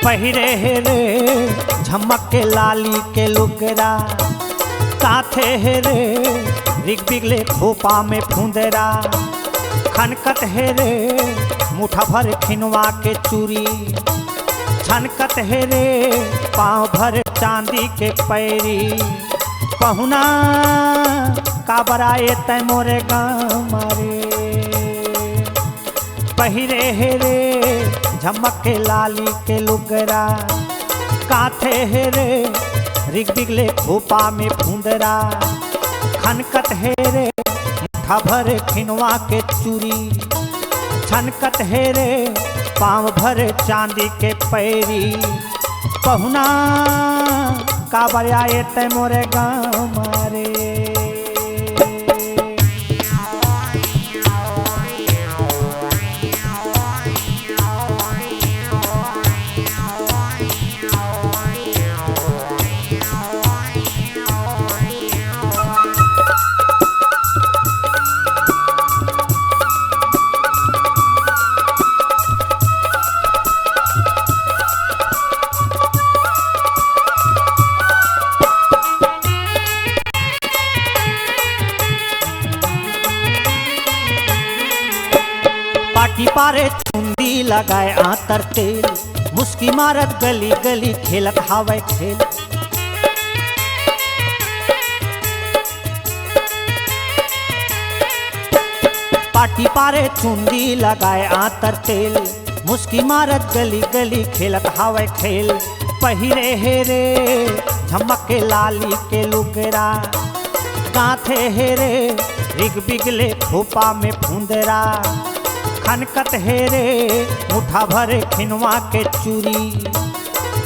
पहिरे हे रे झमक के लाली के लुगरा, काथे हे रे रिग बिगले खोपा में फुंदरा, खनकत हे रे मुठा भर खिनवा के चूरी, छनकत हे रे पाँव भर चांदी के पैरी, पहुना काबराए तै मोरे गामारे। पहिरे हे रे झमक के लाली के लुगरा, काथे हे रे रिग बिगले खोपा में फुंदरा, खनकत हे रे मुठा भर खिनवा के चूरी, छनकत हे रे पाँव भर चांदी के पैरी, पहुना काबर आए तै मोरे गामारे। पाटी पारे चुंदी लगाए आतर तेल, मुस्की मारत गली गली खेलत हावे खेल। पाटी पारे चुंदी लगाए आतर तेल, मुस्की मारत गली गली खेलत हावे खेल। पहिरे हे रे झमक के लाली के लुगरा, काथे हे रे रिग बिगले खोपा में फुंदरा, खनकत हे रे मुठा भर खिनवा के चूरी,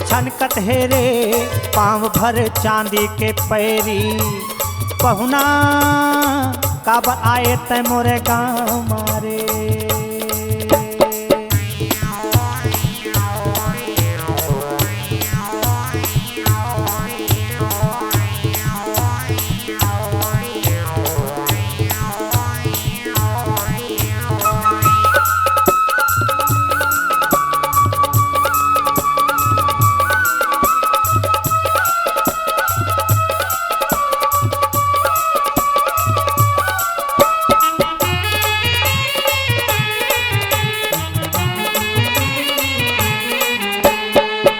छनकत हे रे पाँव भर चांदी के पैरी, पहुना काबर आए तै मोरे गामारे।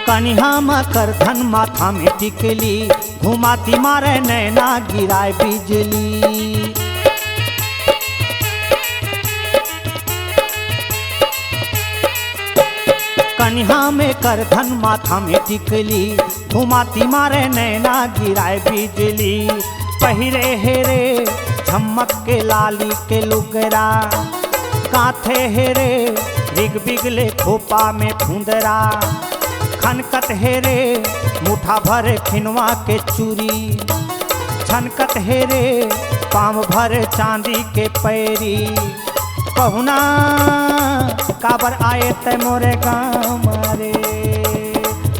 कनिहा में करधन माथा में टिकली, घुमाती मारे नैना गिराए बिजली। कनिहा में करधन माथा में टिकली, घुमाती मारे नैना गिराए बिजली। पहिरे हे रे झमक के लाली के लुगरा, काथे हे रे रिग बिगले खोपा में फुंदरा, खनकत हे रे मुठा भर खिनवा के चूरी, छनकत हे रे पाँव भर चांदी के पैरी, पहुना काबर आए तै मोरे गामारे।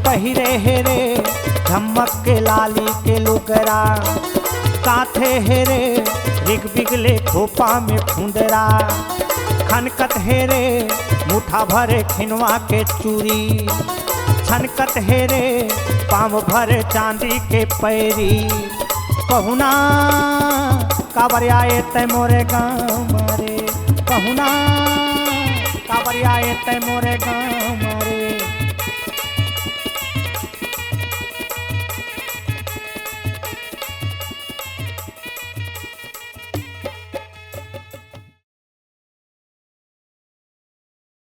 पहिरे हे रे झमक के लाली के लुगरा, काथे हे रे रिग बिगले खोपा में फुंदरा, खनकत हे रे मुठा भर खिनवा के चूरी, छनकत हे रे पाँव भर चांदी के पैरी, पहुना काबर आए तै मोरे गामारे। पहुना काबर आए तै मोरे गामारे।